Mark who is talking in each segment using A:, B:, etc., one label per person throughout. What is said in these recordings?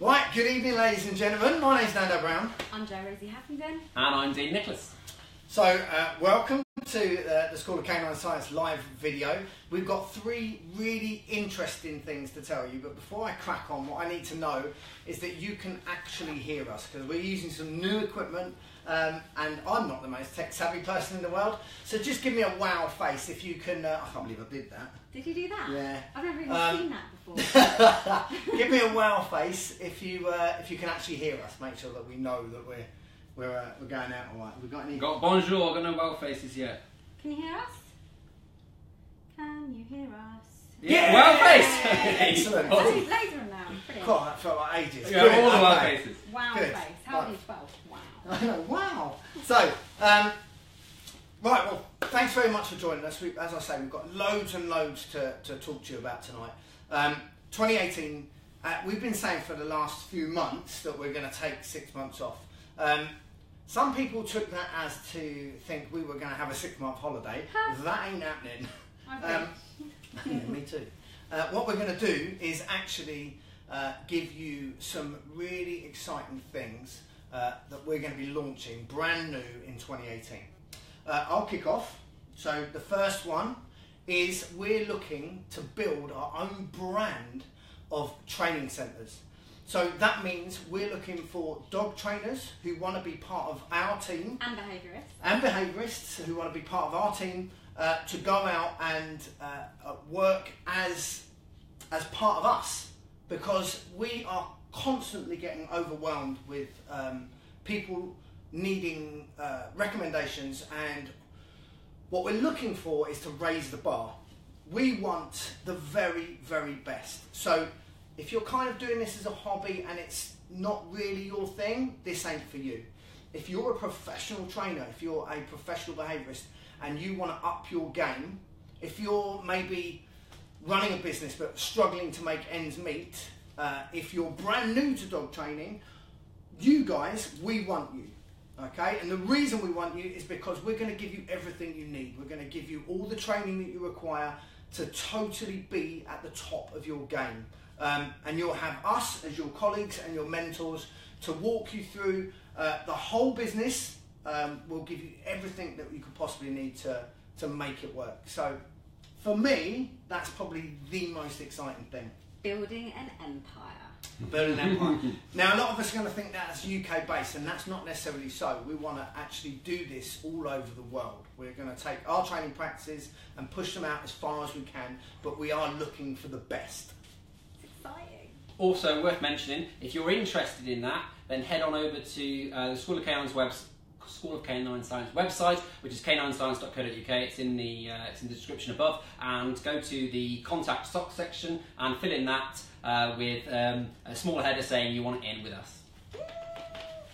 A: Right, good evening ladies and gentlemen, my name's Nando Brown.
B: I'm Jo Rosie Haffenden.
C: And I'm Dean Nicholas.
A: So, welcome to the School of Canine Science live video. We've got three really interesting things to tell you, but before I crack on, what I need to know is that you can actually hear us, because we're using some new equipment, and I'm not the most tech-savvy person in the world, so just give me a wow face if you can. I can't believe I did that.
B: Did you do that?
A: Yeah.
B: I've never even seen that before.
A: Give me a wow face if you can actually hear us. Make sure that we know that we're going out all right. We've got any?
C: Got bonjour, got no wow faces yet.
B: Can you hear us? Can you hear us?
C: Yeah, wow face!
A: Excellent.
B: Later on now. Brilliant.
A: God, that felt like ages.
C: Yeah,
A: Brilliant.
C: all the wow
A: Okay.
C: faces.
B: Wow
A: Good.
B: face. How old are
A: Right.
B: you? 12? Wow.
A: I know, wow. So, right, well, thanks very much for joining us. As I say, we've got loads and loads to talk to you about tonight. 2018, we've been saying for the last few months that we're going to take 6 months off. Some people took that as to think we were going to have a 6-month holiday. That ain't happening. Yeah, me too. What we're going to do is actually give you some really exciting things that we're going to be launching brand new in 2018. I'll kick off. So the first one is we're looking to build our own brand of training centres. So that means we're looking for dog trainers who want to be part of our team.
B: And behaviourists.
A: And behaviourists who want to be part of our team to go out and work as part of us, because we are constantly getting overwhelmed with people needing recommendations, and what we're looking for is to raise the bar. We want the very, very best. So if you're kind of doing this as a hobby and it's not really your thing, this ain't for you. If you're a professional trainer, if you're a professional behaviourist and you want to up your game, if you're maybe running a business but struggling to make ends meet, if you're brand new to dog training, you guys, we want you. Okay, and the reason we want you is because we're going to give you everything you need. We're going to give you all the training that you require to totally be at the top of your game. And you'll have us as your colleagues and your mentors to walk you through the whole business. We'll give you everything that you could possibly need to make it work. So for me, that's probably the most exciting thing.
B: Building an empire.
A: Building an empire. Now, a lot of us are going to think that's UK based, and that's not necessarily so. We want to actually do this all over the world. We're going to take our training practices and push them out as far as we can, but we are looking for the best.
B: It's exciting.
C: Also worth mentioning, if you're interested in that, then head on over to the School of Canine Science website, which is caninescience.co.uk. It's in the description above, and go to the contact stock section and fill in that with a small header saying you want in with us.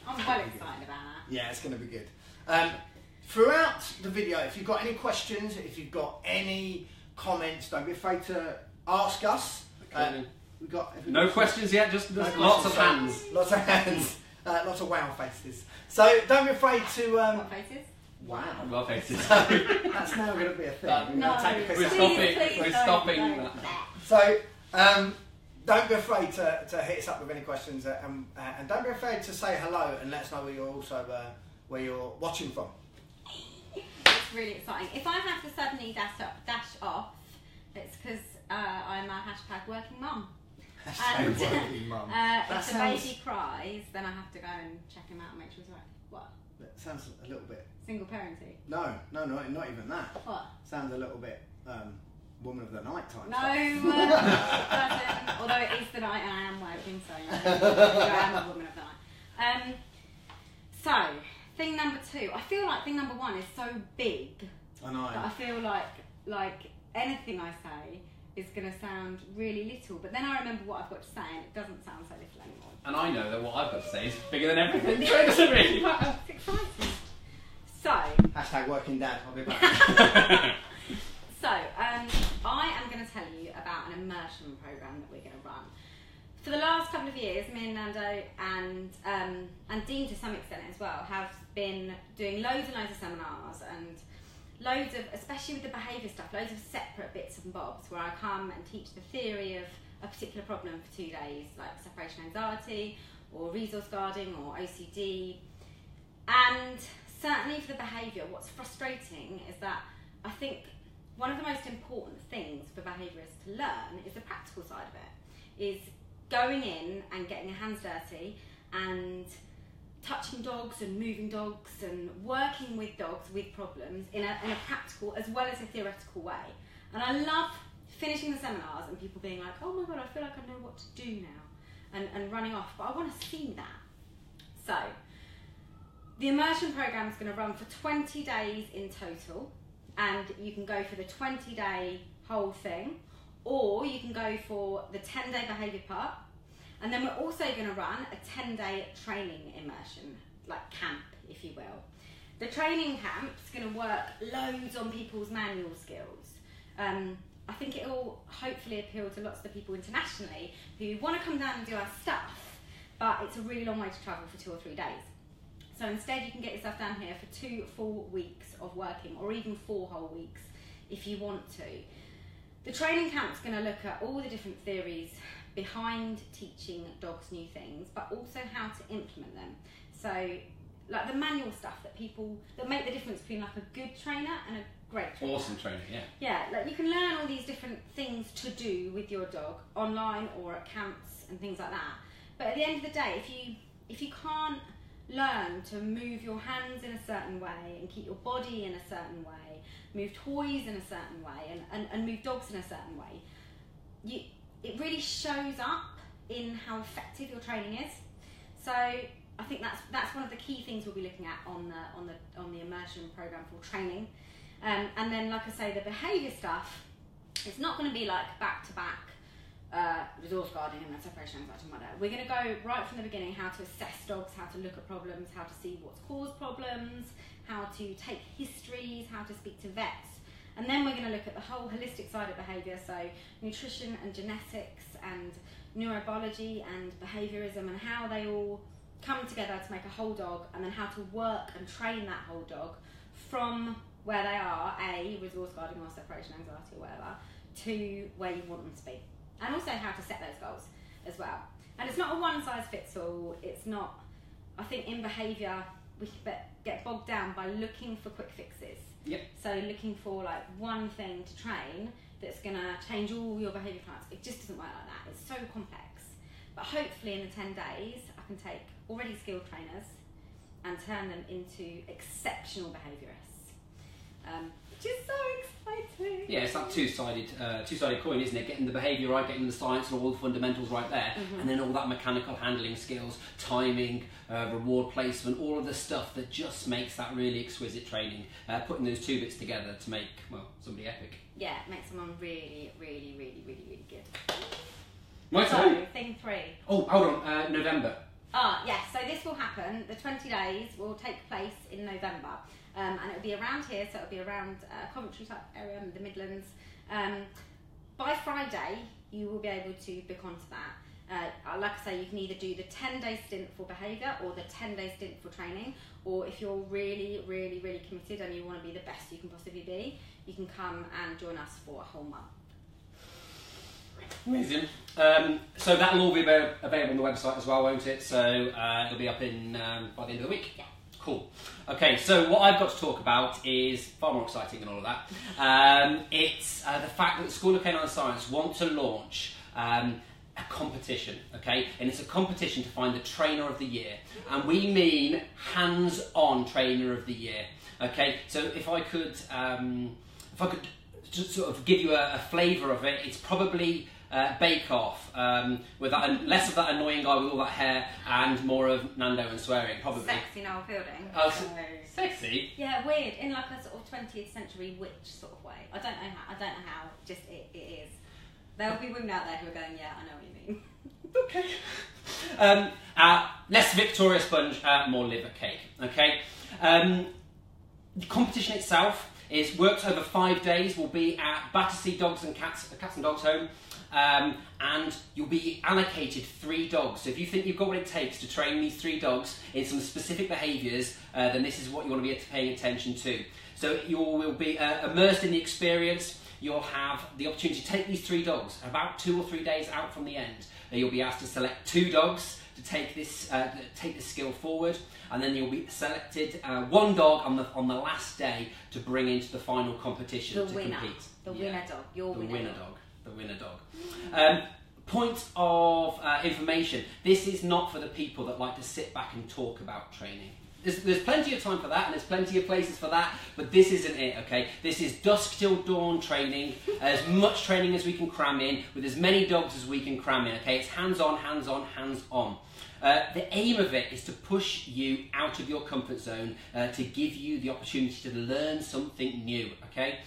B: I'm well excited about that.
A: Yeah, it's going to be good. Throughout the video, if you've got any questions, if you've got any comments, don't be afraid to ask us. We've got
C: no questions yet, just lots of hands.
A: Lots of hands. Lots of wow faces. So don't be afraid to...
B: What faces?
A: Wow.
C: Well faces.
A: That's now going to be a thing.
B: No,
C: We're stopping that.
A: So don't be afraid to hit us up with any questions, and don't be afraid to say hello and let us know where you're watching from.
B: It's really exciting. If I have to suddenly dash off, it's because I'm a #working mum. And
A: Working mum.
B: if the baby cries, then I have to go and check him out and make sure he's right. What?
A: That sounds a little bit...
B: Single parenting?
A: No, not even that.
B: What?
A: Sounds a little bit woman of the night type
B: No,
A: stuff.
B: doesn't. Although it is the night and I am working, so I am a woman of the night. So, thing number 2. I feel like thing number 1 is so big
A: I know.
B: that I feel like anything I say is going to sound really little, but then I remember what I've got to say and it doesn't sound so little anymore.
C: And I know that what I've got to say is bigger than everything, so it doesn't really matter.
B: It's exciting. So,
A: #working dad, I'll be back.
B: So, I am going to tell you about an immersion programme that we're going to run. For the last couple of years, me and Nando and Dean to some extent as well have been doing loads and loads of seminars and loads of, especially with the behaviour stuff, loads of separate bits and bobs where I come and teach the theory of a particular problem for 2 days, like separation anxiety or resource guarding or OCD. And certainly for the behaviour, what's frustrating is that I think one of the most important things for behaviourists to learn is the practical side of it, is going in and getting your hands dirty and touching dogs and moving dogs and working with dogs with problems in a practical as well as a theoretical way. And I love finishing the seminars and people being like, oh my God, I feel like I know what to do now, and running off, but I want to see that. So the immersion program is going to run for 20 days in total, and you can go for the 20-day whole thing, or you can go for the 10-day behaviour part. And then we're also going to run a 10-day training immersion, like camp, if you will. The training camp's going to work loads on people's manual skills. I think it will hopefully appeal to lots of the people internationally who want to come down and do our stuff, but it's a really long way to travel for 2 or 3 days. So instead you can get yourself down here for 2 full weeks of working, or even 4 whole weeks if you want to. The training camp's going to look at all the different theories behind teaching dogs new things, but also how to implement them. So like the manual stuff that make the difference between like a good trainer and a great trainer. Awesome
C: trainer, yeah.
B: Yeah, like you can learn all these different things to do with your dog online or at camps and things like that. But at the end of the day, if you can't learn to move your hands in a certain way and keep your body in a certain way, move toys in a certain way, and move dogs in a certain way, it really shows up in how effective your training is. So I think that's one of the key things we'll be looking at on the immersion program for training. And then, like I say, the behaviour stuff, it's not going to be like back-to-back resource guarding and separation anxiety and whatever. We're going to go right from the beginning, how to assess dogs, how to look at problems, how to see what's caused problems, how to take histories, how to speak to vets. And then we're going to look at the whole holistic side of behaviour, so nutrition and genetics and neurobiology and behaviourism, and how they all come together to make a whole dog, and then how to work and train that whole dog from where they are, resource guarding or separation anxiety or whatever, to where you want them to be. And also how to set those goals as well. And it's not a one-size-fits-all. It's not, I think in behaviour, we get bogged down by looking for quick fixes.
C: Yep.
B: So looking for like one thing to train that's going to change all your behaviour plans. It just doesn't work like that. It's so complex. But hopefully in the 10 days, I can take already skilled trainers and turn them into exceptional behaviourists. Which is so exciting.
C: Yeah, it's that two-sided coin, isn't it? Getting the behaviour right, getting the science and all the fundamentals right there, and then all that mechanical handling skills, timing, reward placement, all of the stuff that just makes that really exquisite training. Putting those two bits together to make, well, somebody epic.
B: Yeah, it makes someone really, really, really, really, really good.
C: Right,
B: so, thing 3.
C: Oh, hold on, November.
B: Yes, so this will happen, the 20 days will take place in November. And it'll be around here, so it'll be around Coventry type area, the Midlands. By Friday, you will be able to book onto that. Like I say, you can either do the 10-day stint for behaviour or the 10-day stint for training, or if you're really, really, really committed and you want to be the best you can possibly be, you can come and join us for a whole month.
C: Amazing. So that'll all be available on the website as well, won't it? So it'll be up in by the end of the week.
B: Yeah.
C: Cool. Okay, so what I've got to talk about is far more exciting than all of that. It's the fact that the School of Canine Science want to launch a competition, okay? And it's a competition to find the Trainer of the Year. And we mean hands-on Trainer of the Year, okay? So if I could just sort of give you a flavour of it, it's probably Bake Off, with that, less of that annoying guy with all that hair and more of Nando and swearing, probably.
B: Sexy Noel Fielding.
C: Oh, sexy?
B: Yeah, weird, in like a sort of 20th century witch sort of way. I don't know how, just it is. There'll be women out there who are going, yeah, I know what you mean.
C: Okay. Less Victoria Sponge, more liver cake, okay? The competition itself is worked over 5 days, will be at Battersea Dogs and Cats and Dogs Home. And you'll be allocated 3 dogs. So if you think you've got what it takes to train these 3 dogs in some specific behaviours, then this is what you want to be paying attention to. So you will be immersed in the experience. You'll have the opportunity to take these 3 dogs about 2 or 3 days out from the end. You'll be asked to select 2 dogs to take this skill forward, and then you'll be selected 1 dog on the last day to bring into the final competition to compete.
B: The winner dog. Your winner dog.
C: The winner dog. Point of information. This is not for the people that like to sit back and talk about training. There's plenty of time for that, and there's plenty of places for that, but this isn't it, okay? This is dusk till dawn training, as much training as we can cram in, with as many dogs as we can cram in, okay? It's hands-on, hands-on, hands-on. The aim of it is to push you out of your comfort zone, to give you the opportunity to learn something new, okay?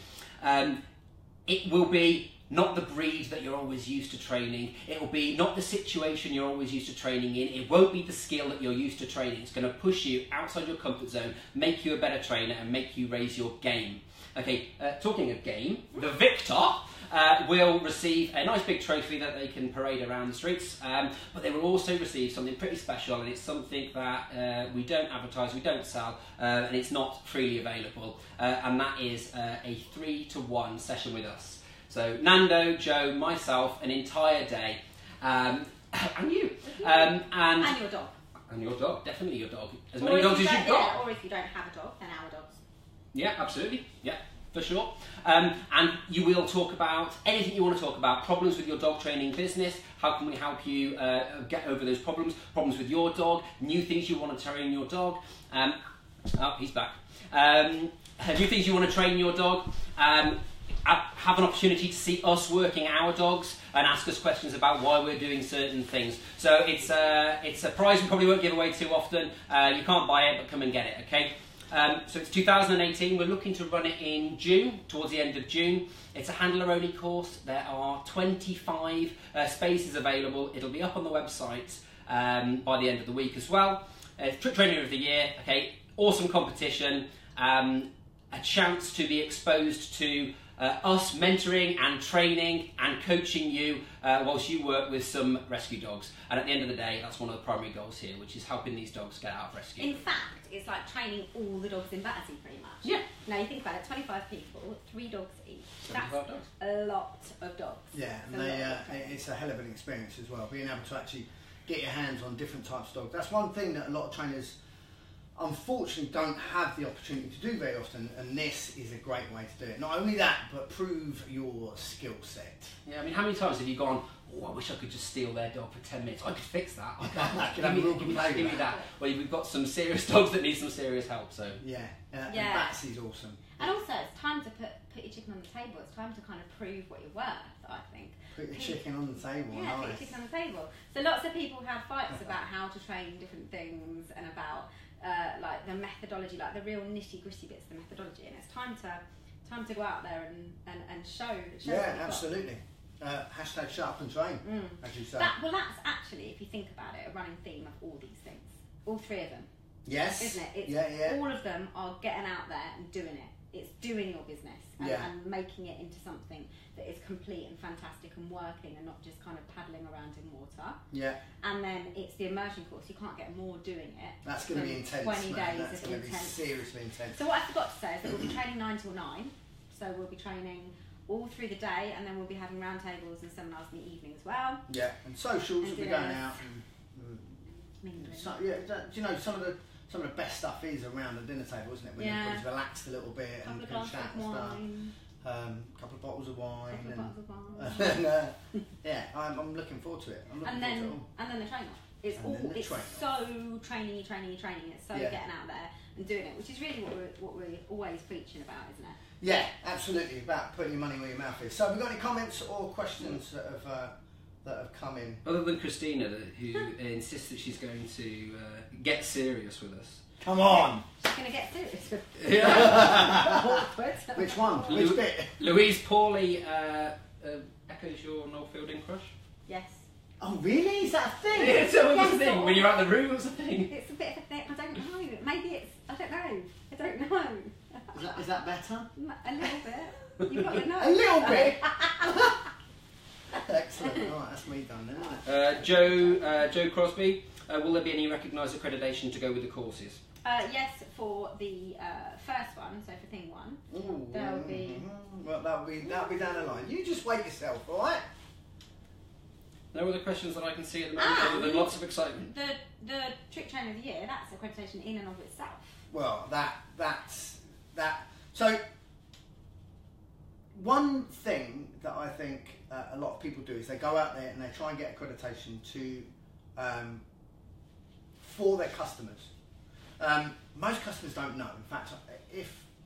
C: It will be not the breed that you're always used to training. It will be not the situation you're always used to training in. It won't be the skill that you're used to training. It's going to push you outside your comfort zone, make you a better trainer, and make you raise your game. Okay, talking of game, the victor will receive a nice big trophy that they can parade around the streets, but they will also receive something pretty special, and it's something that we don't advertise, we don't sell, and it's not freely available, and that is a 3-to-1 session with us. So Nando, Joe, myself, an entire day, and you, and
B: your dog.
C: And your dog, definitely your dog. As many dogs as you've got.
B: Yeah, or if you don't have a dog, then our dogs.
C: Yeah, absolutely. Yeah, for sure. And you will talk about anything you want to talk about. Problems with your dog training business. How can we help you get over those problems? Problems with your dog. New things you want to train your dog. Oh, he's back. New things you want to train your dog. Have an opportunity to see us working our dogs and ask us questions about why we're doing certain things. So it's a prize we probably won't give away too often. You can't buy it, but come and get it, okay? So it's 2018. We're looking to run it in June, towards the end of June. It's a handler-only course. There are 25 spaces available. It'll be up on the website by the end of the week as well. Trainer of the Year, okay? Awesome competition. A chance to be exposed to us mentoring and training and coaching you whilst you work with some rescue dogs. And at the end of the day, that's one of the primary goals here, which is helping these dogs get out of rescue.
B: In fact, it's like training all the dogs in Battersea, pretty much.
C: Yeah.
B: Now you think about it, 25 people, 3 dogs each. That's
C: dogs.
B: a lot of dogs.
A: Yeah, and it's a hell of an experience as well, being able to actually get your hands on different types of dogs. That's one thing that a lot of trainers unfortunately don't have the opportunity to do very often, and this is a great way to do it. Not only that, but prove your skill set.
C: Yeah, I mean, how many times have you gone, oh, I wish I could just steal their dog for 10 minutes. I could fix that. Give me that. Well, we've got some serious dogs that need some serious help, so.
A: Yeah, and Batsy's awesome.
B: And also, it's time to put your chicken on the table. It's time to kind of prove what you're worth, I think.
A: Put your chicken on the table.
B: Yeah,
A: nice.
B: put your chicken on the table. So lots of people have fights about how to train different things and about like the methodology, like the real nitty-gritty bits of the methodology, and it's time to go out there and show.
A: Yeah, absolutely. Hashtag shut up and train, as you say.
B: That's actually, if you think about it, a running theme of all these things, all 3 of them.
A: Yes.
B: Isn't it? It's, all of them are getting out there and doing it. It's doing your business and making it into something that is complete and fantastic and working, and not just kind of paddling around in water.
A: Yeah.
B: And then it's the immersion course. You can't get more doing it.
A: That's going to be intense.
B: 20 days
A: That's
B: of
A: going to be
B: intense.
A: seriously intense.
B: So what I forgot to say is that we'll be training 9 till 9. So we'll be training all through the day, and then we'll be having roundtables and seminars in the evening as well.
A: Yeah, and socials will be going out. Do you know some of the best stuff is around the dinner table, isn't it? When everybody's relaxed a little bit and can chat and stuff. Couple of bottles of wine. Yeah, I'm looking forward to it. And then
B: the trainer. It's so training. It's so getting out there and doing it, which is really what we're always preaching about, isn't it?
A: Yeah, absolutely. About putting your money where your mouth is. So, have we got any comments or questions that have come in? Other
C: than Christina, who insists that she's going to get serious with us.
A: Come on!
B: She's going to get serious with us.
C: Yeah.
A: Which one? Which bit?
C: Louise Pauly echoes your Noel Fielding crush?
B: Yes.
A: Oh, really? Is that a thing?
C: It's a thing. When you're out the room, it's a thing.
B: It's a bit of a thing. I don't know. Maybe it's. I don't know.
A: Is that better?
B: A little bit. You've got to know.
A: A little bit? Excellent. All right, that's me done then, isn't it?
C: Joe Crosby, will there be any recognised accreditation to go with the courses?
B: Yes, for the first one, so for thing 1, there'll be...
A: Well, that'll be down the line. You just wait yourself, all right?
C: No other questions that I can see at the moment, other than lots of excitement.
B: The Trick Trainer of the Year, that's accreditation in and of itself.
A: Well, that's that. So, one thing that I think a lot of people do is they go out there and they try and get accreditation to for their customers. Most customers don't know. In fact,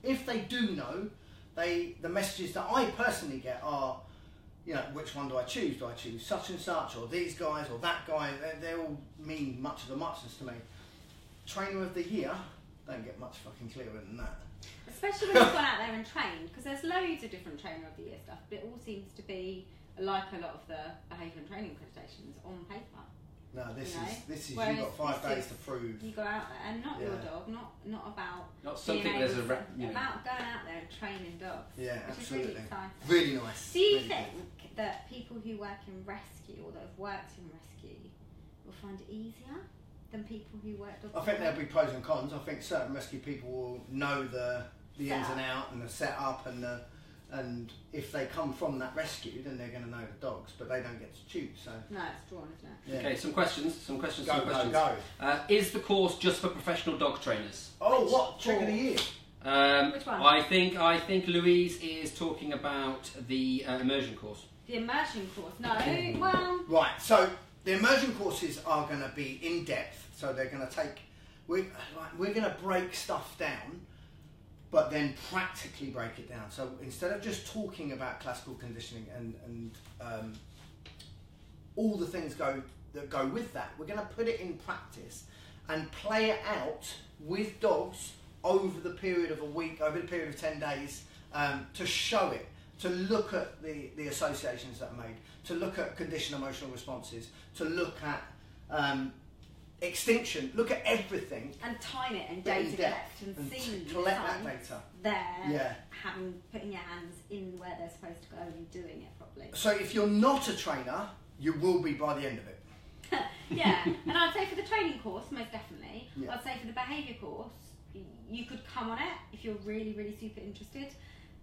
A: if they do know, the messages that I personally get are, you know, which one do I choose? Do I choose such and such, or these guys, or that guy? They all mean much of a muchness to me. Trainer of the Year, don't get much fucking clearer than that.
B: Especially when you've gone out there and trained, because there's loads of different Trainer of the Year stuff, but it all seems to be like a lot of the behaviour and training accreditations on paper.
A: No, this is
B: Whereas
A: you've got 5 days to prove.
B: You go out there and not your dog, not about
C: something
B: being
C: there's
B: able
C: a
B: to, about going out there and training dogs.
A: Yeah,
B: which
A: absolutely.
B: is really exciting.
A: Really nice.
B: Do you
A: really
B: think that people who work in rescue or that have worked in rescue will find it easier than people who work dog?
A: I think there'll be pros and cons. I think certain rescue people will know the ins and out and the setup and if they come from that rescue, then they're going to know the dogs, but they don't get to choose. So
B: no, it's drawn, isn't it?
A: Yeah.
C: Okay, some questions.
A: Go.
C: Is the course just for professional dog trainers?
A: Oh, what Trick of the Year?
B: Which one?
C: I think Louise is talking about the immersion course.
B: The immersion course? No, well...
A: Right, so the immersion courses are going to be in depth, so they're going to take... We're going to break stuff down, but then practically break it down. So instead of just talking about classical conditioning and all the things that go with that, we're going to put it in practice and play it out with dogs over the period of a week, over the period of 10 days, to show it, to look at the associations that are made, to look at conditioned emotional responses, to look at extinction, look at everything.
B: And time it and data collect and see
A: collect that data.
B: There, putting your hands in where they're supposed to go and doing it properly.
A: So if you're not a trainer, you will be by the end of it.
B: Yeah, and I'd say for the training course, most definitely.
A: Yeah.
B: I'd say for the behaviour course, you could come on it if you're really, really super interested.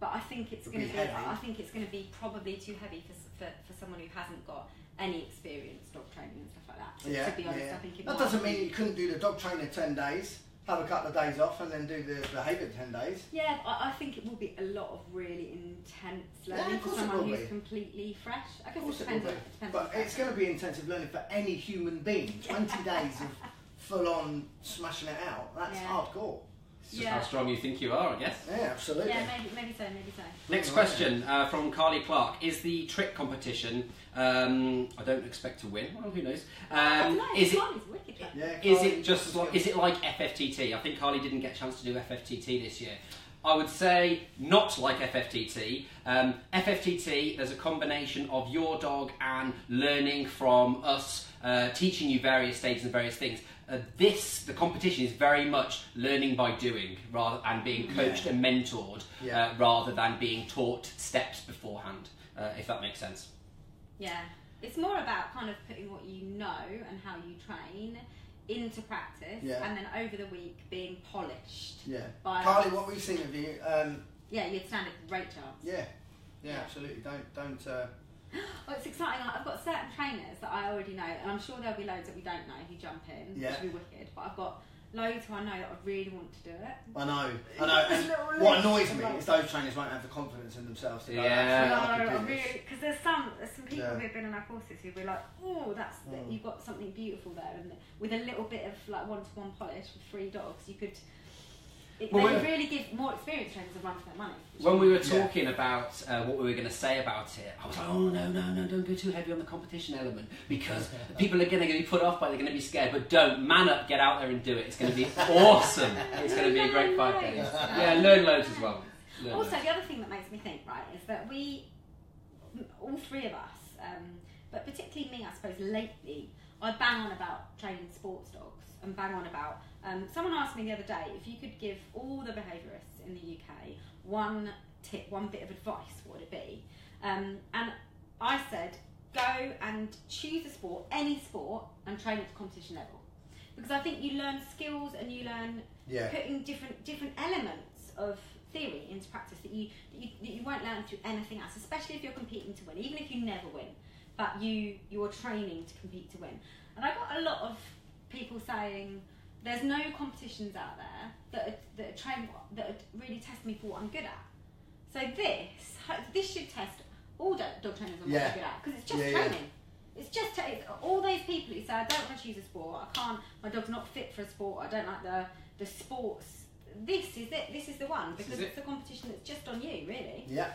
B: But I think it's going to be. I think it's going to be probably too heavy for someone who hasn't got any experience dog training and stuff like that. To be honest, I think
A: that doesn't mean you couldn't do the dog training 10 days, have a couple of days off, and then do the behaviour 10 days.
B: Yeah, I think it will be a lot of really intense learning for someone who's completely fresh. I guess it depends.
A: But it's going to be intensive learning for any human being. 20 days of full-on smashing it out. That's hardcore.
C: It's just how strong you think you are, I guess.
A: Yeah, absolutely.
B: Yeah, maybe so.
C: Next question from Carly Clark. Is the trick competition, I don't expect to win, well, who knows. Is it like FFTT? I think Carly didn't get a chance to do FFTT this year. I would say not like FFTT. FFTT, there's a combination of your dog and learning from us, teaching you various stages and various things. The competition is very much learning by doing and being coached and mentored rather than being taught steps beforehand, if that makes sense.
B: Yeah, it's more about kind of putting what you know and how you train into practice and then over the week being polished.
A: Yeah.
B: Carly,
A: what we've seen of you...
B: you'd stand a great chance.
A: Yeah, absolutely. Don't
B: Oh, it's exciting. I've got certain trainers that I already know, and I'm sure there'll be loads that we don't know who jump in, which will be wicked. But I've got loads who I know that I really want to do it.
A: I know. And what annoys me is those trainers won't have the confidence in themselves to go.
B: Because there's some people who've been on our courses who be like, oh, you've got something beautiful there, and with a little bit of like one-to-one polish with 3 dogs, you could. They would really give more experienced trainers a run for their money.
C: When we were talking about what we were going to say about it, I was like, oh no, don't go too heavy on the competition element because people are going to be put off by it, they're going to be scared, but don't, man up, get out there and do it. It's going to be awesome. It's going to be a great 5 days. Yeah, learn loads as well. The
B: other thing that makes me think, right, is that all 3 of us, but particularly me, I suppose, lately, I bang on about training sports dogs and bang on about... someone asked me the other day if you could give all the behaviourists in the UK one tip, one bit of advice, what would it be? And I said, go and choose a sport, any sport, and train at competition level. Because I think you learn skills and you learn putting different elements of theory into practice that you won't learn through anything else, especially if you're competing to win, even if you never win, but you're training to compete to win. And I got a lot of people saying there's no competitions out there that really test me for what I'm good at. So this should test all dog trainers on what they're good at, because it's just training. It's just all those people who say, I don't want to choose a sport, I can't, my dog's not fit for a sport, I don't like the sports. This is it. This is the one, because it's a competition that's just on you, really.
A: Yeah,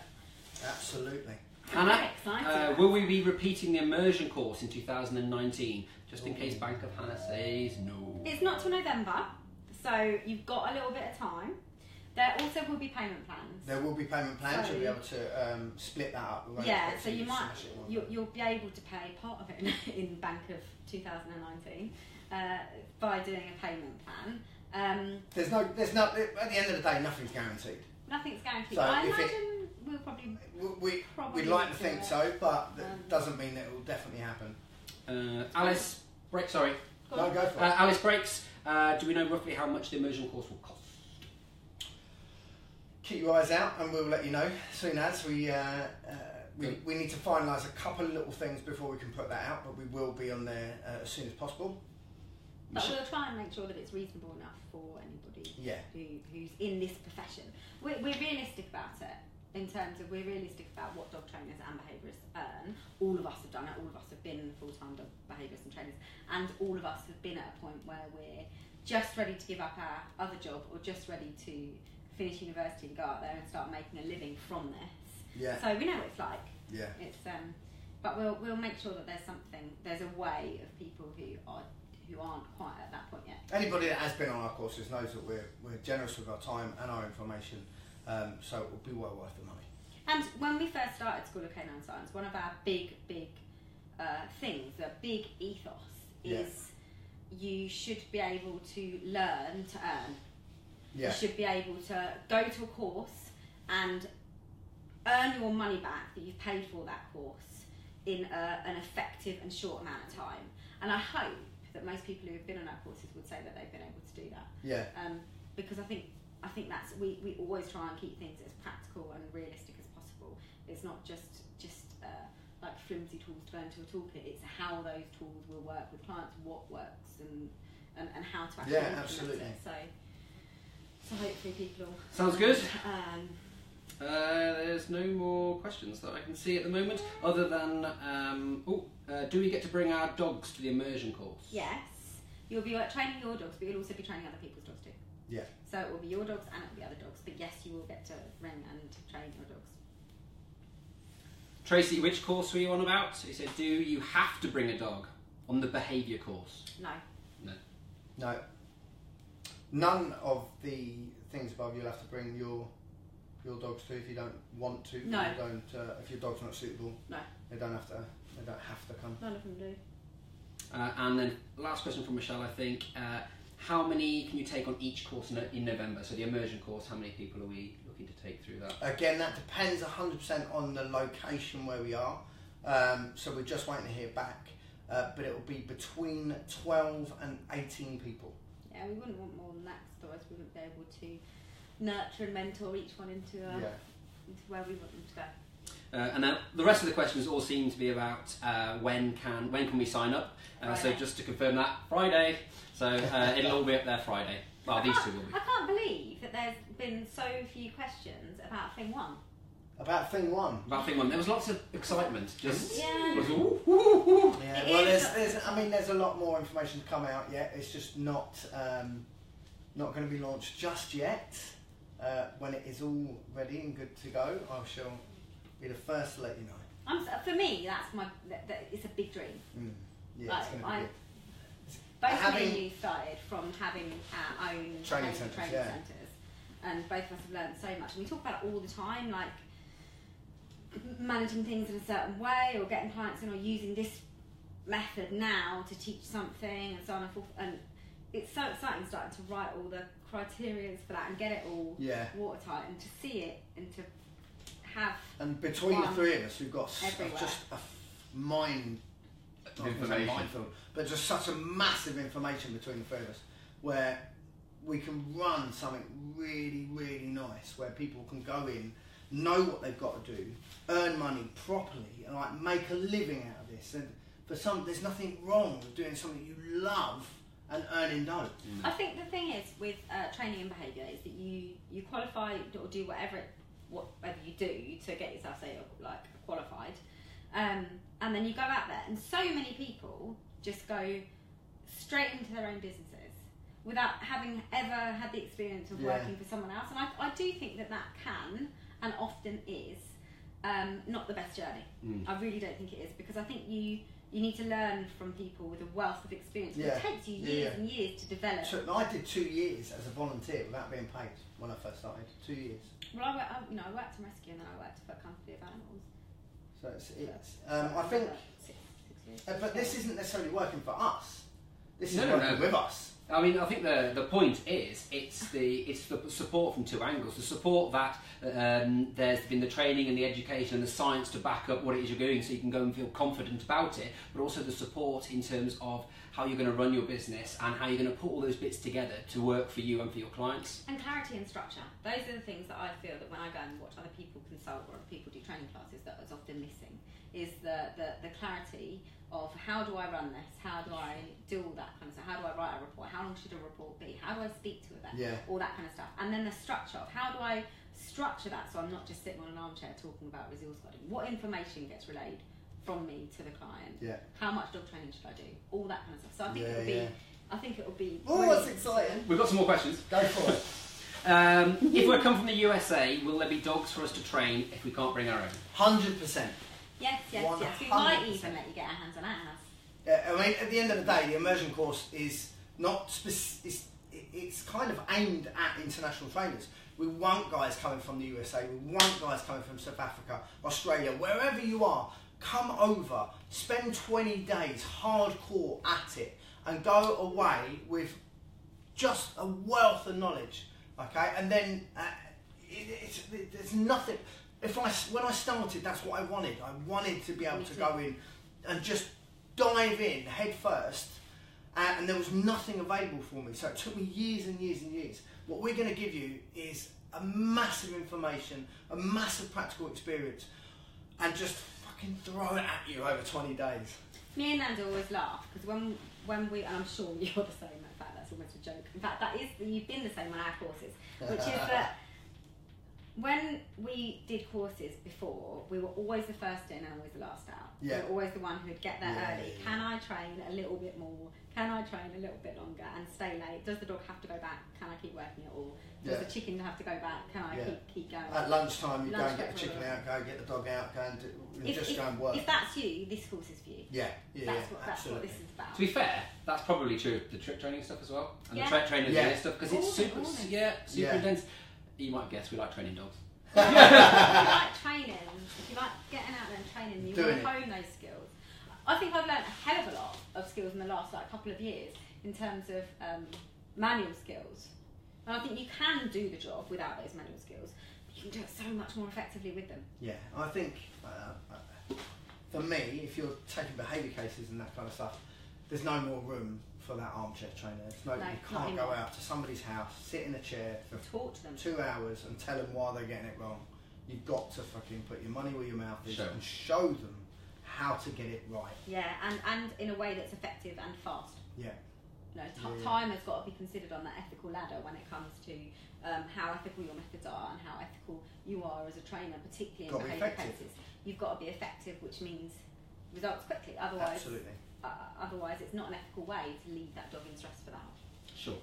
A: absolutely.
C: Hannah, will we be repeating the immersion course in 2019? Just in case Bank of Hannah says no.
B: It's not till November, so you've got a little bit of time. There also will be payment plans.
A: There will be payment plans. So you'll be able to split that up.
B: Yeah, so you'll be able to pay part of it in Bank of 2019 by doing a payment plan.
A: There's no. At the end of the day, nothing's guaranteed.
B: Nothing's guaranteed.
A: So
B: I imagine we'll probably.
A: We'd like to think so, but that doesn't mean that it will definitely happen.
C: Alice, sorry.
A: No, go for it.
C: Alice Breaks. Do we know roughly how much the immersion course will cost?
A: Keep your eyes out, and we'll let you know soon as we need to finalise a couple of little things before we can put that out, but we will be on there as soon as possible.
B: But we'll try and make sure that it's reasonable enough for anybody who's in this profession. We're realistic about it, in terms of we're realistic about what dog trainers and behaviourists earn. All of us have done it, all of us have been full-time dog behaviourists and trainers, and all of us have been at a point where we're just ready to give up our other job, or just ready to finish university and go out there and start making a living from this.
A: Yeah.
B: So we know what it's like.
A: Yeah.
B: It's but we'll make sure that there's a way of people who aren't quite at that point yet.
A: Anybody that has been on our courses knows that we're generous with our time and our information, so it will be well worth the money.
B: And when we first started School of Canine Science, one of our big things, a big ethos, is you should be able to learn to earn. Yeah. You should be able to go to a course and earn your money back that you've paid for that course in an effective and short amount of time. And I hope that most people who have been on our courses would say that they've been able to do that. Yeah. Because I think that's we always try and keep things as practical and realistic as possible. It's not just like flimsy tools to learn to a toolkit. It's how those tools will work with clients, what works, and how to actually implement it. So hopefully people will...
C: Sounds good. There's no more questions that I can see at the moment, other than, do we get to bring our dogs to the immersion course?
B: Yes. You'll be training your dogs, but you'll also be training other people's dogs too. Yeah. So it will be your dogs and it will be other dogs, but yes, you will get to bring and train your dogs.
C: Tracy, which course were you on about? He said, do you have to bring a dog on the behaviour course?
B: No.
C: No.
A: No. None of the things above you'll have to bring your dogs to if you don't want to.
B: No.
A: You don't. If your dog's not suitable.
B: No.
A: They don't have to come.
B: None of them do.
C: And then last question from Michelle, I think. How many can you take on each course in November? So the immersion course, how many people are we looking to take through that?
A: Again, that depends 100% on the location where we are. So we're just waiting to hear back. But it will be between 12 and 18 people.
B: Yeah, we wouldn't want more than that, because otherwise we wouldn't be able to nurture and mentor each one into where we want them to go.
C: And then the rest of the questions all seem to be about when can we sign up. So just to confirm that, Friday. So it'll all be up there Friday. Well, these two will be.
B: I can't believe that there's been so few questions about thing one.
A: About thing one.
C: About thing one. There was lots of excitement. Just
B: yeah.
C: Was, ooh, ooh, ooh.
A: Yeah. Well, there's a lot more information to come out yet. It's just not going to be launched just yet. When it is all ready and good to go, I shall be the first to let you know.
B: For me, it's a big dream.
A: Yeah, it's going to be good.
B: Both me and you started from having our own
A: training centres,
B: and both of us have learned so much. And we talk about it all the time, like managing things in a certain way, or getting clients in, or using this method now to teach something, and so on and forth. And it's so exciting starting to write all the criteria for that and get it all watertight, and to see it and to have. And
A: between the three of us, we've got just a
C: information,
A: but just such a massive information between the three of us, where we can run something really, really nice where people can go in, know what they've got to do, earn money properly, and like make a living out of this. And for some, there's nothing wrong with doing something you love and earning dough.
B: I think the thing is with training and behaviour is that you qualify or do whatever you do to get yourself, say, like qualified, and then you go out there, and so many people just go straight into their own businesses without having ever had the experience of working for someone else. And I do think that can and often is not the best journey. I really don't think it is, because I think you need to learn from people with a wealth of experience. It takes you years and years to develop.
A: So I did 2 years as a volunteer without being paid when I first started. 2 years.
B: Well, I worked in rescue, and then I worked for a company of animals.
A: So I think,
B: 6 years.
A: but this isn't necessarily working for us. This is working with us.
C: I mean, I think the point is it's the support from two angles. The support that there's been the training and the education and the science to back up what it is you're doing, so you can go and feel confident about it. But also the support in terms of how you're going to run your business and how you're going to put all those bits together to work for you and for your clients.
B: And clarity and structure. Those are the things that I feel that when I go and watch other people consult or other people do training classes, that is often missing. Is the clarity of how do I run this, how do I do all that kind of stuff, how do I write a report, how long should a report be, how do I speak to a vet, all that kind of stuff. And then the structure of how do I structure that so I'm not just sitting on an armchair talking about resource guarding. What information gets relayed from me to the client? How much dog training should I do? All that kind of stuff. So I think it'll be
A: Oh, that's exciting.
C: We've got some more questions.
A: Go for it.
C: If we're come from the USA, will there be dogs for us to train if we can't bring our own?
A: 100%.
B: Yes. We might even let you get our hands on ours.
A: I mean, at the end of the day, the immersion course is not it's kind of aimed at international trainers. We want guys coming from the USA, we want guys coming from South Africa, Australia, wherever you are. Come over, spend 20 days hardcore at it, and go away with just a wealth of knowledge. Okay, and then there's nothing. When I started, that's what I wanted. I wanted to be able to go in and just dive in head first, and there was nothing available for me. So it took me years and years and years. What we're going to give you is a massive information, a massive practical experience, and just fucking throw it at you over 20 days.
B: Me and Nanda always laugh, because when we, and I'm sure you're the same, in fact that's almost a joke. In fact, you've been the same on our courses, which is that when we did courses before, we were always the first in and always the last out. We were always the one who'd get there early. Can I train a little bit more? Can I train a little bit longer and stay late? Does the dog have to go back? Can I keep working it? Or does the chicken have to go back? Can I keep going?
A: At lunchtime, you go and get the chicken out, go get the dog out, go and just go and work.
B: If that's you, this course is for you. That's what this is about.
C: To be fair, that's probably true of the trick training stuff as well, and the trainers and stuff, because it's super intense. You might guess we like training dogs.
B: If you like training, if you like getting out there and training, you want to hone those skills. I think I've learned a hell of a lot of skills in the last couple of years in terms of manual skills. And I think you can do the job without those manual skills, but you can do it so much more effectively with them.
A: Yeah, I think for me, if you're taking behaviour cases and that kind of stuff, there's no more room for that armchair trainer. You can't go out to somebody's house, sit in a chair for
B: talk to them
A: 2 hours and tell them why they're getting it wrong. You've got to fucking put your money where your mouth is and show them how to get it right.
B: Yeah, and in a way that's effective and fast.
A: Yeah.
B: Time has got to be considered on that ethical ladder when it comes to how ethical your methods are and how ethical you are as a trainer, particularly in behaviour cases. You've got to be effective, which means results quickly. Otherwise, it's not an ethical way to leave that dog in stress for that.
C: Sure.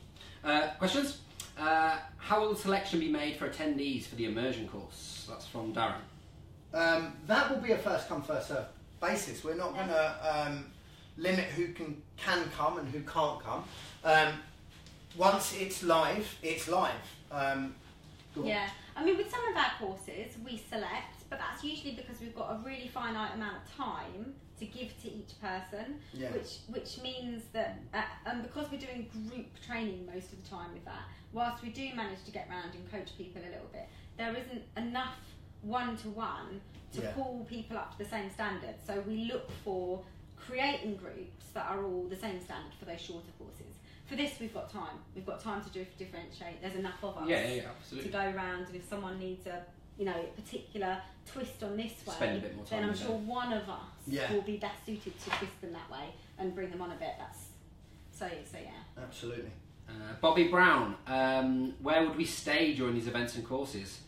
C: Questions? How will the selection be made for attendees for the immersion course? That's from Darren.
A: That will be a first come, first served basis. We're not going to limit who can come and who can't come. Once it's live, it's live.
B: I mean, with some of our courses we select, but that's usually because we've got a really finite amount of time to give to each person, which means that because we're doing group training most of the time with that, whilst we do manage to get round and coach people a little bit, there isn't enough one-to-one to pull people up to the same standard. So we look for creating groups that are all the same standard for those shorter courses. for this we've got time. We've got time to differentiate. There's enough of us
C: absolutely.
B: to go around, and if someone needs a particular twist on this way,
C: spend a bit more time
B: then I'm
C: with
B: sure
C: them.
B: one of us will be best suited to twist them that way and bring them on a bit. So yeah.
A: Absolutely.
C: Bobby Brown, where would we stay during these events and courses?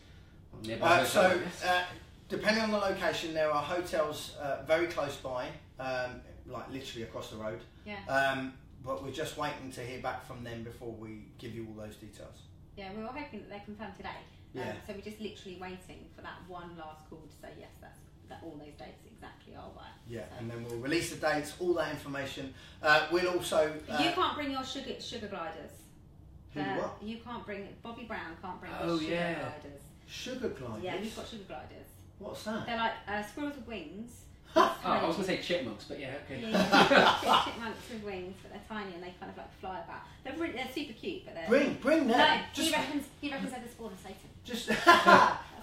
C: Nearby
A: So,
C: hotel, I guess?
A: depending on the location, there are hotels very close by, like literally across the road.
B: Yeah.
A: But we're just waiting to hear back from them before we give you all those details.
B: Yeah, we were hoping that they confirmed today.
A: Yeah.
B: So we're just literally waiting for that one last call to say yes, that all those dates exactly are right.
A: Yeah,
B: So.
A: and then we'll release the dates, all that information. We'll also.
B: You can't bring your sugar gliders.
A: Who what?
B: You can't bring. Bobby Brown can't bring
C: Oh,
B: his sugar
C: yeah.
B: gliders.
A: Sugar gliders.
B: Yeah, we've got sugar gliders.
A: What's that?
B: They're like squirrels with wings.
C: Oh, I was going to say chipmunks, but yeah, okay.
B: Yeah, chipmunks with wings, but they're tiny and they kind of like fly about. They're super cute, but they're.
A: Bring them.
B: No,
A: Just,
B: he reckons they're the spawn of Satan.
A: just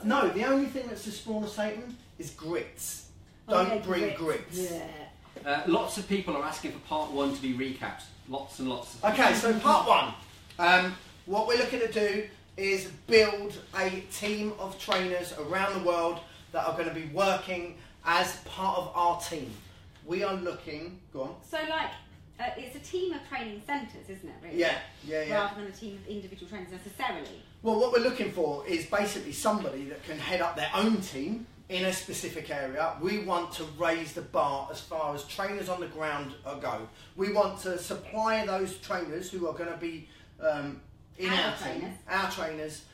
A: no. The only thing that's the spawn of Satan is grits. Don't
B: yeah,
A: bring grits.
B: Yeah.
C: Lots of people are asking for part 1 to be recapped. Lots and lots.
A: Okay, so part 1. What we're looking to do is build a team of trainers around the world that are going to be working as part of our team. We are looking. Go on.
B: So it's a team of training centres, isn't it? Really?
A: Yeah.
B: Rather than a team of individual trainers necessarily.
A: Well, what we're looking for is basically somebody that can head up their own team in a specific area. We want to raise the bar as far as trainers on the ground go. We want to supply those trainers who are going to be in our team, our trainers,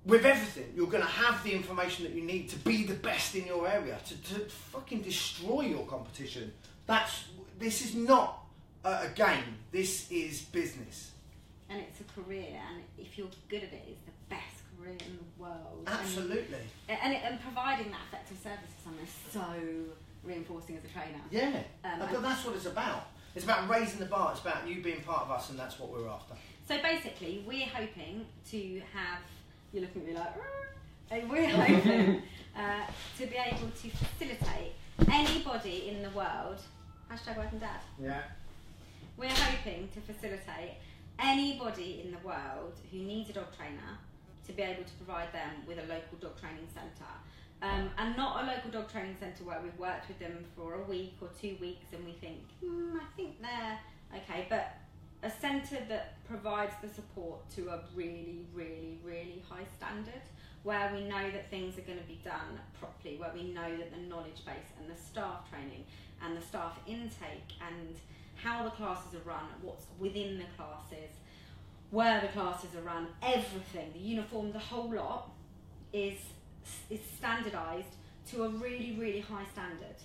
A: with everything. You're going to have the information that you need to be the best in your area, to fucking destroy your competition. This is not a game. This is business.
B: And it's a career, and if you're good at it, it's the best career in the world.
A: Absolutely.
B: And providing that effective service for someone is so reinforcing as a trainer.
A: Yeah, but that's what it's about. It's about raising the bar. It's about you being part of us, and that's what we're after.
B: So basically, we're hoping to have. You're looking at me like. We're hoping to be able to facilitate anybody in the world. #WorkingDad.
A: Yeah.
B: We're hoping to facilitate anybody in the world who needs a dog trainer to be able to provide them with a local dog training centre. And not a local dog training centre where we've worked with them for a week or 2 weeks and we think, I think they're okay, but a centre that provides the support to a really, really, really high standard, where we know that things are going to be done properly, where we know that the knowledge base and the staff training and the staff intake and how the classes are run, what's within the classes, where the classes are run, everything, the uniform, the whole lot is standardised to a really, really high standard.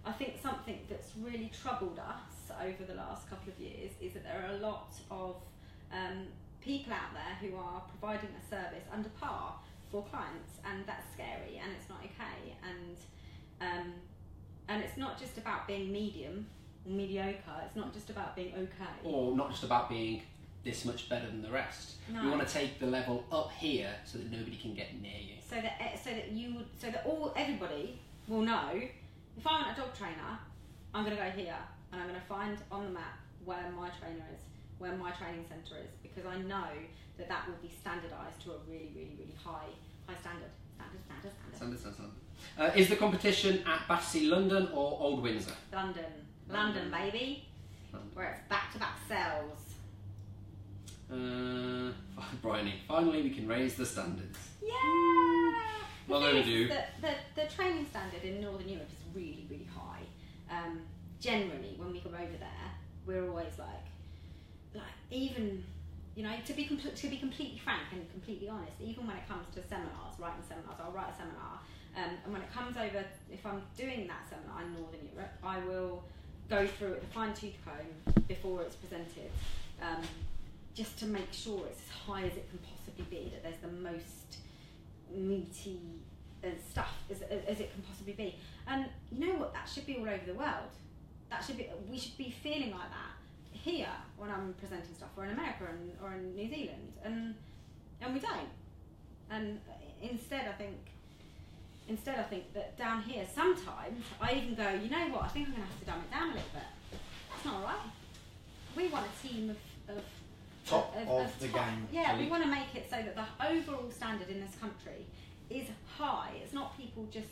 B: I think something that's really troubled us over the last couple of years is that there are a lot of people out there who are providing a service under par for clients, and that's scary and it's not okay. And it's not just about being medium or mediocre, it's not just about being okay. Or
C: not just about being this much better than the rest.
B: No.
C: We want to take the level up here so that nobody can get near you.
B: So that everybody will know, if I want a dog trainer, I'm going to go here and I'm going to find on the map where my trainer is, where my training centre is, because I know that will be standardised to a really, really, really high standard. Standard.
C: Is the competition at Battersea London or Old Windsor?
B: London, baby. London. Where it's back-to-back sales.
C: Bryony, finally we can raise the standards.
B: Yeah!
C: Not overdue.
B: The training standard in Northern Europe is really, really high. Generally, when we come over there, we're always like even, to be completely frank and completely honest, even when it comes to seminars, writing seminars, I'll write a seminar, and when it comes over, if I'm doing that seminar in Northern Europe, I will go through it with a fine-tooth comb before it's presented, just to make sure it's as high as it can possibly be, that there's the most meaty stuff as it can possibly be. And you know what? That should be all over the world. We should be feeling like that here when I'm presenting stuff, or in America or in New Zealand, and we don't. And instead I think that down here sometimes I even go, you know what? I think I'm going to have to dumb it down a little bit. That's not alright. we want a team of
A: top of the game.
B: Yeah, we want to make it so that the overall standard in this country is high. It's not people just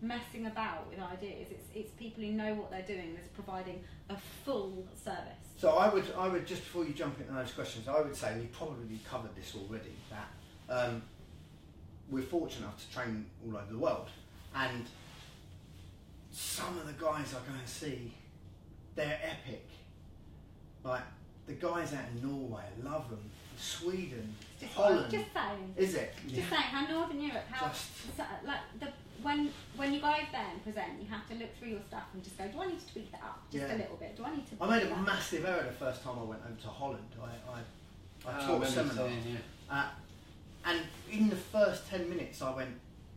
B: messing about with ideas. It's people who know what they're doing that's providing a full service. So
A: I would just before you jump into those questions, I would say we've probably covered this already. That we're fortunate enough to train all over the world, and some of the guys I go and see, they're epic. Like the guys out in Norway, I love them. Sweden, Holland.
B: Just saying.
A: Is it?
B: Just saying how Northern Europe, when you go over there and present, you have to look through your stuff and just go, do I need to tweak that up just a little bit? Do I need to?
A: I made a massive error the first time I went over to Holland. I taught a seminar, and in the first 10 minutes I went,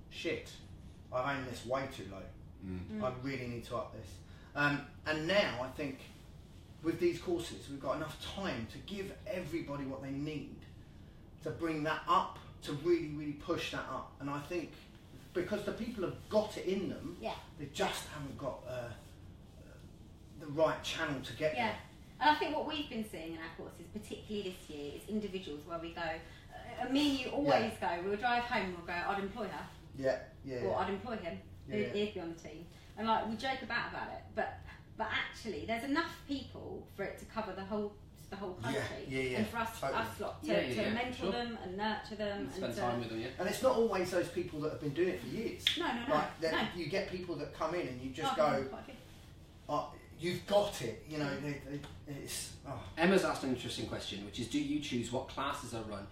A: shit, I've aimed this way too low. I really need to up this. And now I think with these courses we've got enough time to give everybody what they need to bring that up, to really, really push that up. And I think because the people have got it in them, they just haven't got the right channel to get there.
B: And I think what we've been seeing in our courses, particularly this year, is individuals where we go, me and you always go, we'll drive home and we'll go, I'd employ her. Or I'd employ him. He'd be on the team. And like, we joke about it, but actually there's enough people for it to cover the whole country, and for us lot to mentor them and nurture them and
C: spend time with them.
A: And it's not always those people that have been doing it for years.
B: No.
A: You get people that come in and you just go, you've got it. You know, it's.
C: Emma's asked an interesting question, which is, do you choose what classes are run?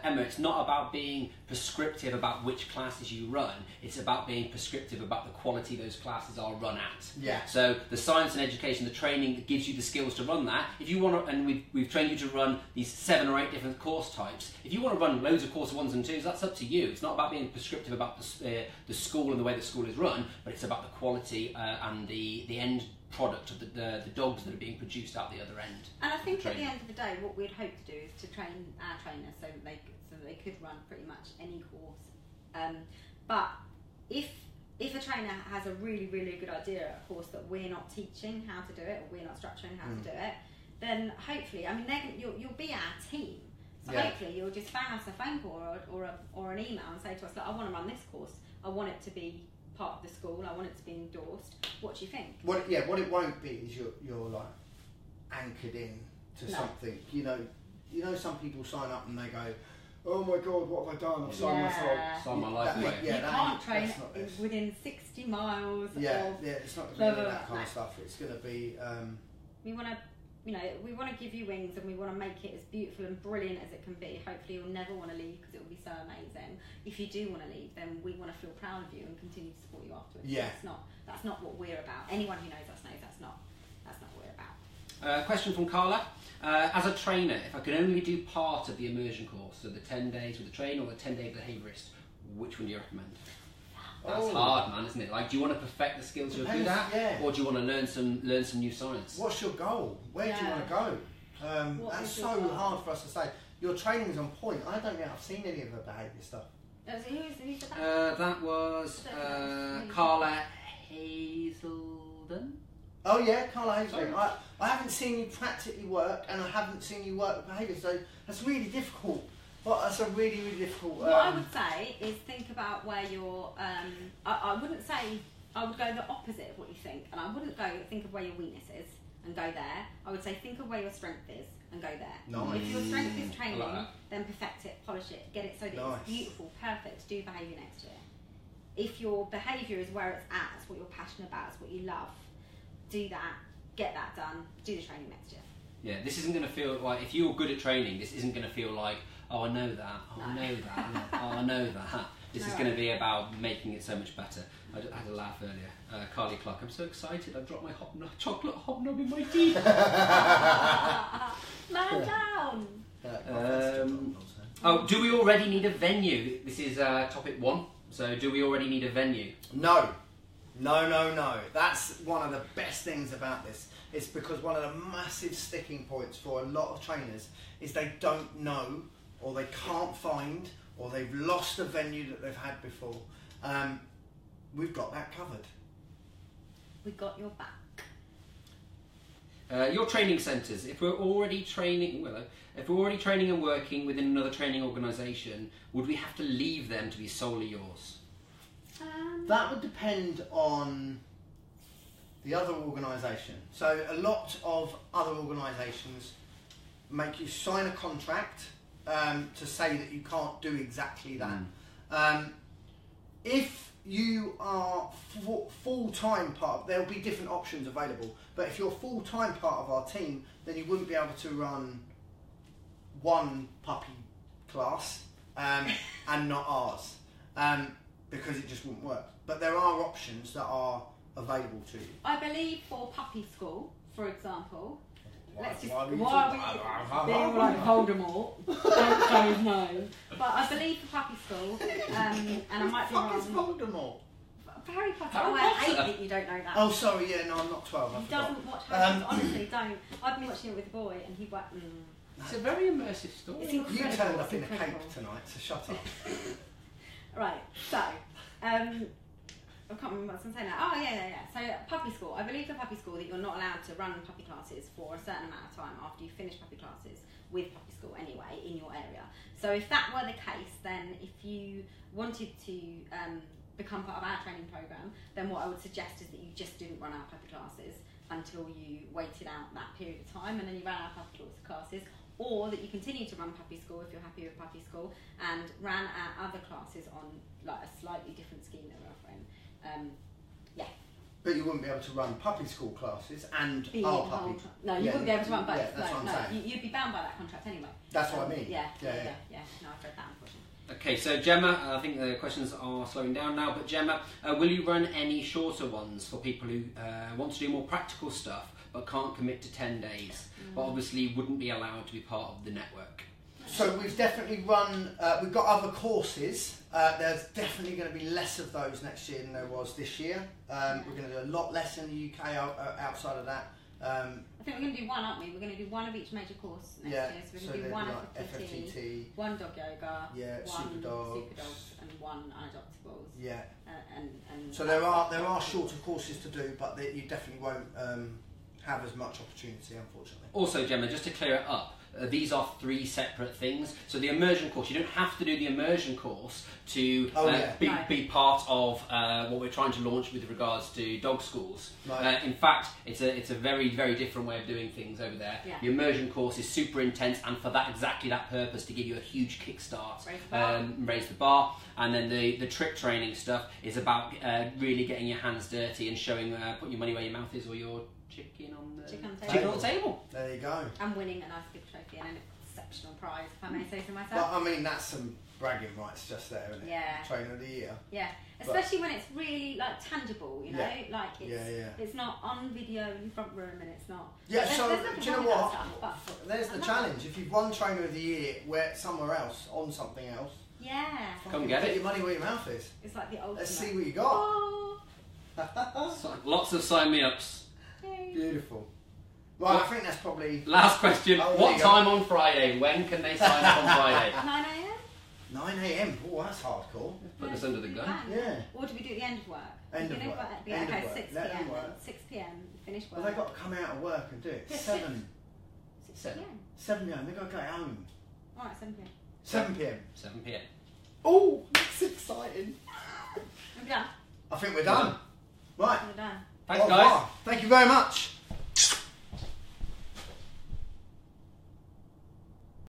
C: Emma, it's not about being prescriptive about which classes you run, it's about being prescriptive about the quality those classes are run at. So the science and education, the training that gives you the skills to run that, if you want to, and we've trained you to run these 7 or 8 different course types, if you want to run loads of course 1s and 2s, that's up to you. It's not about being prescriptive about the school and the way the school is run, but it's about the quality and the end product of the dogs that are being produced out the other end.
B: And I think at the end of the day, what we'd hope to do is to train our trainers so that they could run pretty much any course. But if a trainer has a really, really good idea, of course, that we're not teaching how to do it, or we're not structuring how to do it, then hopefully, I mean, you'll be our team. So hopefully you'll just bang us a phone call or an email and say to us, look, I want to run this course. I want it to be part of the school. I want it to be endorsed. What do you think?
A: What it won't be is you're like anchored in to something. You know, some people sign up and they go, oh my God, what have I done? I've signed my life away.
B: You can't train within 60 miles.
A: It's not going to be that kind of stuff. It's going to be.
B: We want to give you wings, and we want to make it as beautiful and brilliant as it can be. Hopefully you'll never want to leave because it will be so amazing. If you do want to leave, then we want to feel proud of you and continue to support you afterwards. That's not what we're about. Anyone who knows us knows that's not what we're about.
C: Question from Carla. As a trainer, if I could only do part of the immersion course, so the 10 days with the trainer or the 10-day behaviourist, which one do you recommend? That's hard, man, isn't it? Like, do you want to perfect the skills you're good at, or do you want to learn some new science?
A: What's your goal? Where do you want to go? That's so hard for us to say. Your training's on point. I don't think I've seen any of the behaviour stuff.
B: Who's
C: that was Carla Hazelden.
A: Oh yeah, Carla Hazelden. I haven't seen you practically work, and I haven't seen you work with behaviour, so that's really difficult. Well, that's a really, really difficult.
B: What I would say is think about where you're. I wouldn't say. I would go the opposite of what you think, and I wouldn't go think of where your weakness is and go there. I would say think of where your strength is and go there.
A: Nice.
B: If your strength is training, then perfect it, polish it, get it so that it's beautiful, perfect. Do behaviour next year. If your behaviour is where it's at, it's what you're passionate about, it's what you love. Do that. Get that done. Do the training next year.
C: Yeah, this isn't going to feel like, if you're good at training, this isn't going to feel like, oh, I know that, I know that, oh, I know that. This is going to be about making it so much better. I had a laugh earlier. Carly Clark, I'm so excited, I dropped my chocolate hobnob in my teeth.
B: Man down!
C: Do we already need a venue? This is topic 1. So, do we already need a venue?
A: No. That's one of the best things about this. It's because one of the massive sticking points for a lot of trainers is they don't know, or they can't find, or they've lost a venue that they've had before. We've got that covered.
B: We got your back.
C: Your training centres. If we're already training, and working within another training organisation, would we have to leave them to be solely yours?
A: That would depend on the other organisation. So a lot of other organisations make you sign a contract to say that you can't do exactly that. If you are full-time part, there'll be different options available, but if you're full-time part of our team, then you wouldn't be able to run one puppy class and not ours, because it just wouldn't work. But there are options that are available to you.
B: I believe for puppy school, for example, let's just,
A: why are we
B: why are we being like Voldemort? Don't say no. But I believe for puppy school, and I might be wrong.
A: What the fuck is Voldemort?
B: Harry Potter.
C: Harry
B: Oh, I
C: Potter.
B: hate that you don't know that.
A: Oh, sorry, yeah, no, I'm not 12.
B: He doesn't watch Harry Potter. Honestly, don't. I've been watching it with a boy, and he went.
C: It's a very immersive story.
B: It's
A: You
B: incredible.
A: turned up in a
B: It's incredible.
A: cape tonight, so shut up.
B: Right, so, I can't remember what I was going to say now. Oh, yeah. So, puppy school. I believe for puppy school that you're not allowed to run puppy classes for a certain amount of time after you finish puppy classes with puppy school anyway, in your area. So, if that were the case, then if you wanted to become part of our training programme, then what I would suggest is that you just didn't run our puppy classes until you waited out that period of time and then you ran our puppy classes, or that you continue to run puppy school if you're happy with puppy school and ran our other classes on like a slightly different scheme that we're offering.
A: But you wouldn't be able to run puppy school classes and our puppy.
B: No, you wouldn't be able to run both.
A: Yeah, that's what I'm saying.
B: You'd be bound by that contract anyway.
A: That's what I mean.
B: Yeah.
A: Yeah.
B: No, I've read that, unfortunately.
C: Okay, so Gemma, I think the questions are slowing down now, but Gemma, will you run any shorter ones for people who want to do more practical stuff but can't commit to 10 days, but obviously wouldn't be allowed to be part of the network?
A: So we've definitely run, we've got other courses. There's definitely going to be less of those next year than there was this year. We're going to do a lot less in the UK outside of that.
B: I think we're going to do one, aren't we? We're going to do one of each major course next year. So we're going to do one FFTT, one dog yoga, one super dogs, and one unadoptables.
A: Yeah.
B: And
A: so there are shorter courses to do, but you definitely won't have as much opportunity, unfortunately.
C: Also, Gemma, just to clear it up, these are 3 separate things. So the immersion course, you don't have to do the immersion course to be part of what we're trying to launch with regards to dog schools. Right. In fact, it's a very, very different way of doing things over there. Yeah. The immersion course is super intense, and for that exactly that purpose, to give you a huge kickstart, raise the bar. And then the trick training stuff is about really getting your hands dirty and showing, putting your money where your mouth is, or your chicken on the table.
A: There you go.
B: And winning a nice big trophy and an exceptional prize, if I may say so myself.
A: Well, I mean, that's some bragging rights just there, isn't it?
B: Yeah.
A: Trainer of the year.
B: Yeah. Especially when it's really like tangible, you know, like it's not on video in the front room, and it's not.
A: Yeah. So do you know what?
B: Stuff,
A: there's the challenge. If you've won Trainer of the Year somewhere else on something else,
C: come get it.
A: Your money where your mouth is.
B: It's like the ultimate.
A: Let's see what you got.
B: Oh.
C: Lots of sign me ups.
B: Yay.
A: Beautiful. Well, I think that's probably...
C: Last question. What time on Friday? When can they sign up on Friday?
B: 9 a.m?
A: 9 a.m? Oh, that's hardcore.
C: Put us under the gun.
A: Yeah.
B: Or do we do the end of work?
A: End of work.
B: Yeah,
A: end
B: okay,
A: of work.
B: 6
A: Let
B: p.m.
A: them work.
B: 6 p.m. Finish work.
A: Well, they've got to come out of work and do it.
B: Yeah,
A: 7
B: p.m.
A: 7 p.m. They've got to go home.
B: Alright, 7 p.m.
A: 7 p.m.
C: 7 p.m.
A: Oh, that's exciting.
B: We're done.
A: I think we're done. Right.
B: We're done.
C: Thanks, guys.
A: Thank you very much.